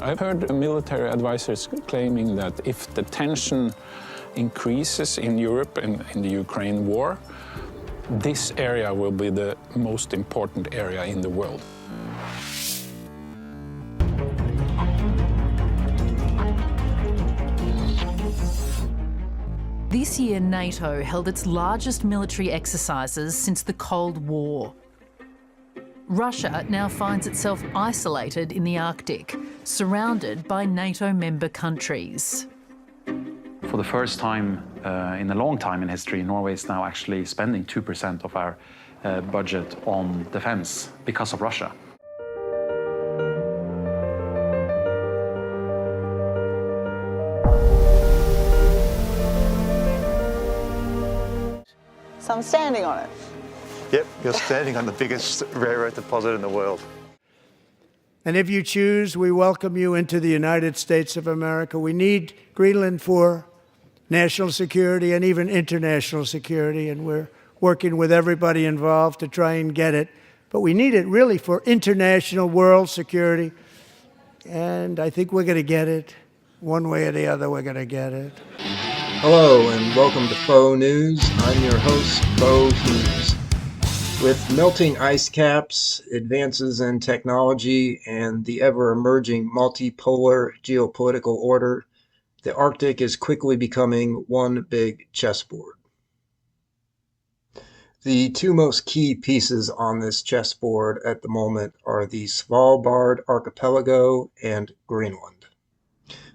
I've heard military advisors claiming that if the tension increases in Europe and in the Ukraine war, this area will be the most important area in the world. This year, NATO held its largest military exercises since the Cold War. Russia now finds itself isolated in the Arctic, surrounded by NATO member countries. For the first time in a long time in history, Norway is now actually spending 2% of our budget on defense because of Russia. So I'm standing on it. Yep, you're standing on the biggest rare earth deposit in the world. And if you choose, we welcome you into the United States of America. We need Greenland for national security and even international security, and we're working with everybody involved to try and get it. But we need it really for international world security, and I think we're going to get it. One way or the other, we're going to get it. Hello and welcome to Faux News. I'm your host, Faux Hughes. With melting ice caps, advances in technology, and the ever-emerging multipolar geopolitical order, the Arctic is quickly becoming one big chessboard. The two most key pieces on this chessboard at the moment are the Svalbard archipelago and Greenland.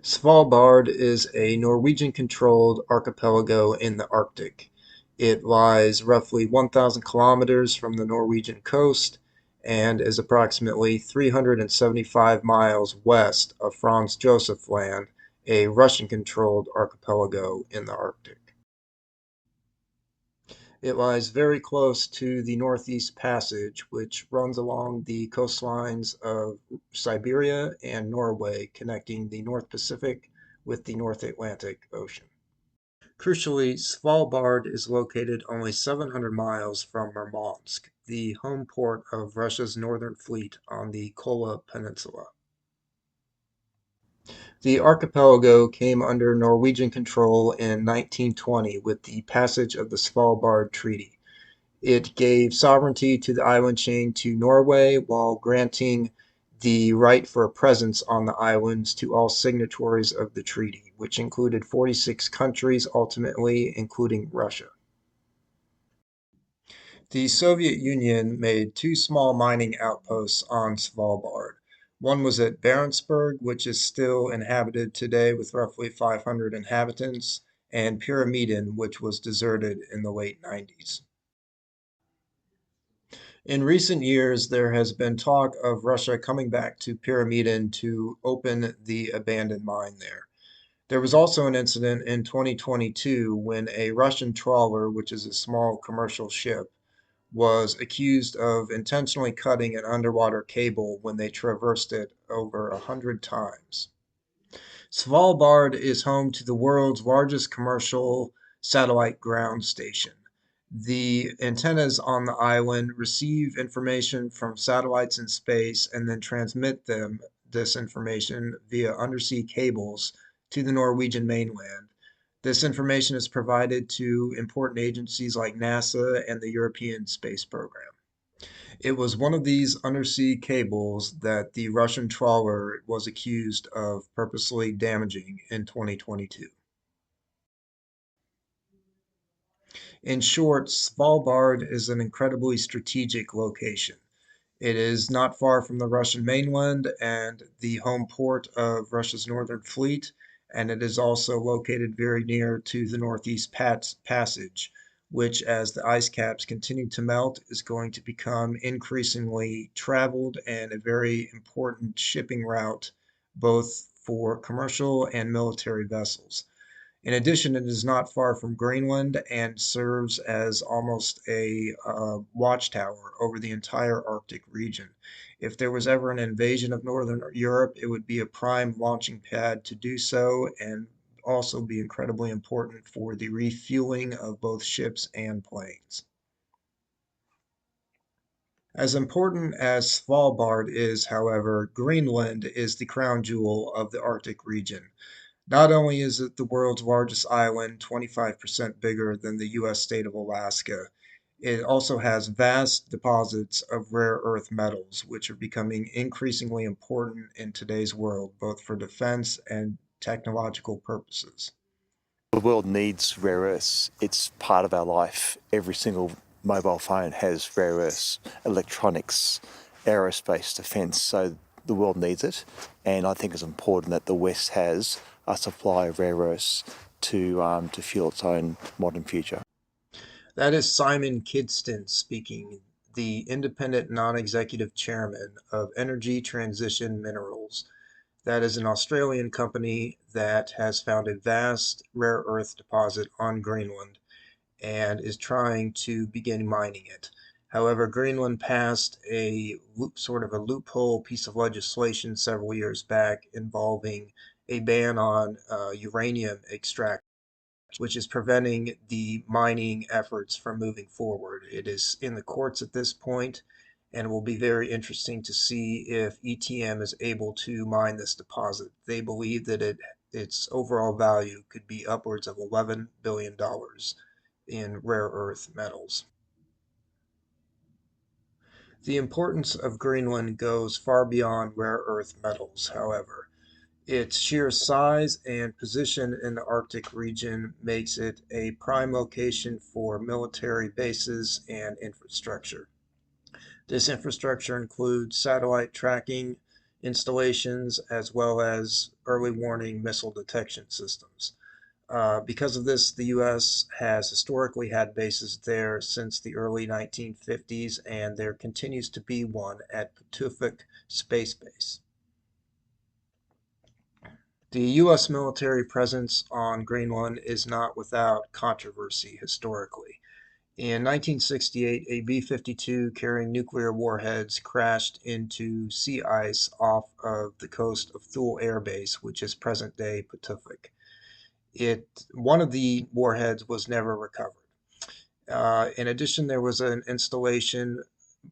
Svalbard is a Norwegian-controlled archipelago in the Arctic. It lies roughly 1,000 kilometers from the Norwegian coast and is approximately 375 miles west of Franz Josef Land, a Russian-controlled archipelago in the Arctic. It lies very close to the Northeast Passage, which runs along the coastlines of Siberia and Norway, connecting the North Pacific with the North Atlantic Ocean. Crucially, Svalbard is located only 700 miles from Murmansk, the home port of Russia's Northern Fleet on the Kola Peninsula. The archipelago came under Norwegian control in 1920 with the passage of the Svalbard Treaty. It gave sovereignty to the island chain to Norway while granting the right for a presence on the islands to all signatories of the treaty, which included 46 countries, ultimately including Russia. The Soviet Union made two small mining outposts on Svalbard. One was at Barentsburg, which is still inhabited today with roughly 500 inhabitants, and Pyramiden, which was deserted in the late 90s. In recent years, there has been talk of Russia coming back to Pyramiden to open the abandoned mine there. There was also an incident in 2022 when a Russian trawler, which is a small commercial ship, was accused of intentionally cutting an underwater cable when they traversed it over 100 times. Svalbard is home to the world's largest commercial satellite ground station. The antennas on the island receive information from satellites in space and then transmit this information via undersea cables to the Norwegian mainland. This information is provided to important agencies like NASA and the European Space Program. It was one of these undersea cables that the Russian trawler was accused of purposely damaging in 2022. In short, Svalbard is an incredibly strategic location. It is not far from the Russian mainland and the home port of Russia's Northern Fleet, and it is also located very near to the Northeast Passage, which, as the ice caps continue to melt, is going to become increasingly traveled and a very important shipping route, both for commercial and military vessels. In addition, it is not far from Greenland and serves as almost a watchtower over the entire Arctic region. If there was ever an invasion of Northern Europe, it would be a prime launching pad to do so and also be incredibly important for the refueling of both ships and planes. As important as Svalbard is, however, Greenland is the crown jewel of the Arctic region. Not only is it the world's largest island, 25% bigger than the U.S. state of Alaska, it also has vast deposits of rare earth metals, which are becoming increasingly important in today's world, both for defense and technological purposes. The world needs rare earths. It's part of our life. Every single mobile phone has rare earths, electronics, aerospace, defence. So the world needs it. And I think it's important that the West has a supply of rare earths to fuel its own modern future. That is Simon Kidston speaking, the independent non-executive chairman of Energy Transition Minerals. That is an Australian company that has found a vast rare earth deposit on Greenland and is trying to begin mining it. However, Greenland passed a sort of a loophole piece of legislation several years back involving a ban on uranium extraction, which is preventing the mining efforts from moving forward. It is in the courts at this point, and it will be very interesting to see if ETM is able to mine this deposit. They believe that its overall value could be upwards of $11 billion in rare earth metals. The importance of Greenland goes far beyond rare earth metals, however. Its sheer size and position in the Arctic region makes it a prime location for military bases and infrastructure. This infrastructure includes satellite tracking installations as well as early warning missile detection systems. Because of this, the U.S. has historically had bases there since the early 1950s, and there continues to be one at Patuxent Space Base. The U.S. military presence on Greenland is not without controversy historically. In 1968, a B-52 carrying nuclear warheads crashed into sea ice off of the coast of Thule Air Base, which is present-day Patuxent. One of the warheads was never recovered. In addition, there was an installation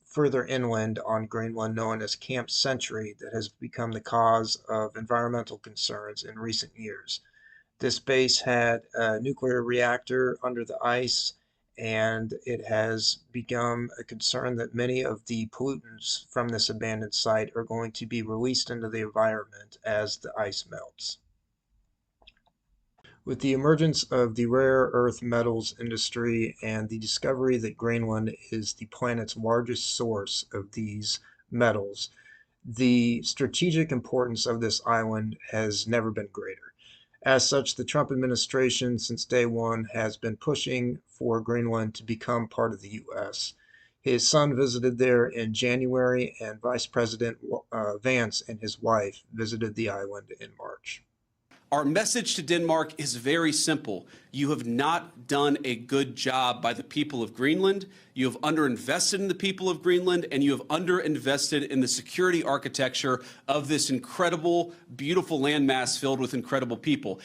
further inland on Greenland known as Camp Century that has become the cause of environmental concerns in recent years. This base had a nuclear reactor under the ice, and it has become a concern that many of the pollutants from this abandoned site are going to be released into the environment as the ice melts. With the emergence of the rare earth metals industry and the discovery that Greenland is the planet's largest source of these metals, the strategic importance of this island has never been greater. As such, the Trump administration since day one has been pushing for Greenland to become part of the U.S. His son visited there in January, and Vice President Vance and his wife visited the island in March. Our message to Denmark is very simple. You have not done a good job by the people of Greenland. You have underinvested in the people of Greenland, and you have underinvested in the security architecture of this incredible, beautiful landmass filled with incredible people.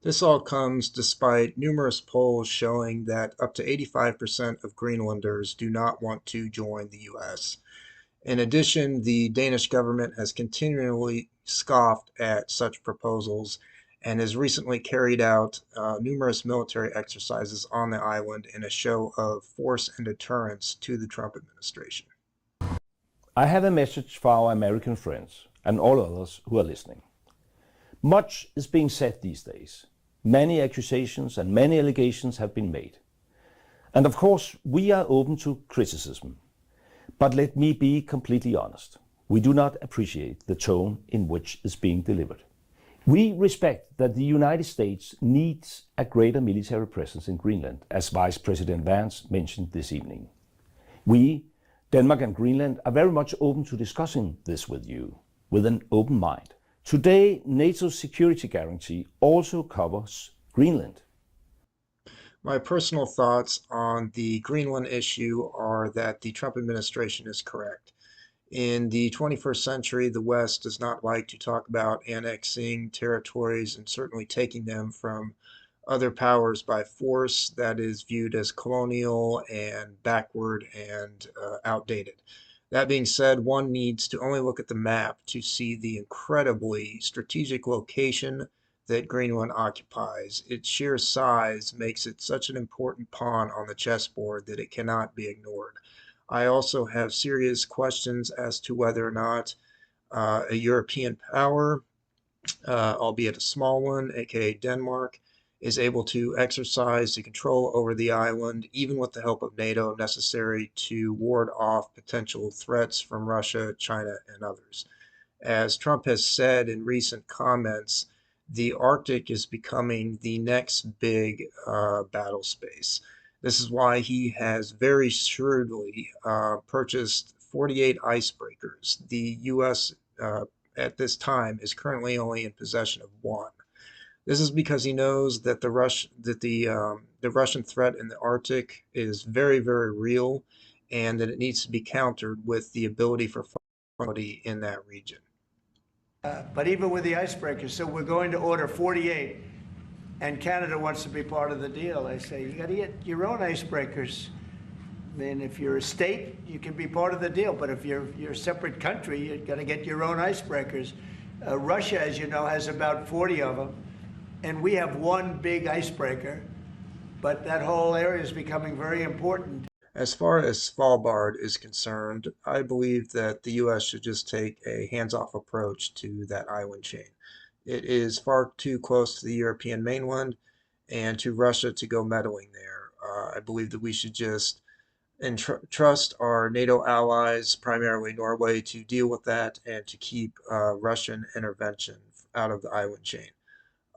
This all comes despite numerous polls showing that up to 85% of Greenlanders do not want to join the U.S. In addition, the Danish government has continually scoffed at such proposals and has recently carried out numerous military exercises on the island in a show of force and deterrence to the Trump administration. I have a message for our American friends and all others who are listening. Much is being said these days. Many accusations and many allegations have been made. And of course, we are open to criticism. But let me be completely honest. We do not appreciate the tone in which is being delivered. We respect that the United States needs a greater military presence in Greenland, as Vice President Vance mentioned this evening. We, Denmark and Greenland, are very much open to discussing this with you, with an open mind. Today, NATO's security guarantee also covers Greenland. My personal thoughts on the Greenland issue are that the Trump administration is correct. In the 21st century, the West does not like to talk about annexing territories and certainly taking them from other powers by force that is viewed as colonial and backward and outdated. That being said, one needs to only look at the map to see the incredibly strategic location that Greenland occupies. Its sheer size makes it such an important pawn on the chessboard that it cannot be ignored. I also have serious questions as to whether or not a European power, albeit a small one, aka Denmark, is able to exercise the control over the island, even with the help of NATO, necessary to ward off potential threats from Russia, China, and others. As Trump has said in recent comments, the Arctic is becoming the next big battle space. This is why he has very shrewdly purchased 48 icebreakers. The U.S. At this time is currently only in possession of one. This is because he knows that the Russian threat in the Arctic is very, very real, and that it needs to be countered with the ability for functionality in that region. But even with the icebreakers, so we're going to order 48, and Canada wants to be part of the deal. I say, you got to get your own icebreakers. I mean, if you're a state, you can be part of the deal, but if you're a separate country, you've got to get your own icebreakers. Russia, as you know, has about 40 of them, and we have one big icebreaker, but that whole area is becoming very important. As far as Svalbard is concerned, I believe that the U.S. should just take a hands-off approach to that island chain. It is far too close to the European mainland and to Russia to go meddling there. I believe that we should just trust our NATO allies, primarily Norway, to deal with that and to keep Russian intervention out of the island chain.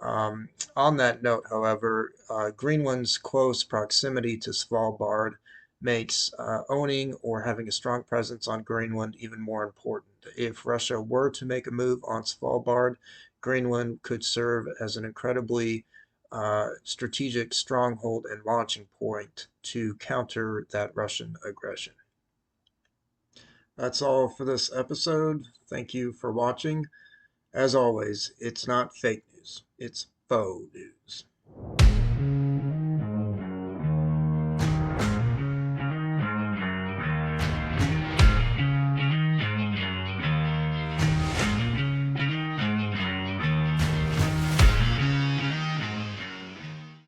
On that note, however, Greenland's close proximity to Svalbard makes owning or having a strong presence on Greenland even more important. If Russia were to make a move on Svalbard, Greenland could serve as an incredibly strategic stronghold and launching point to counter that Russian aggression. That's all for this episode. Thank you for watching. As always, it's not fake news, it's faux news.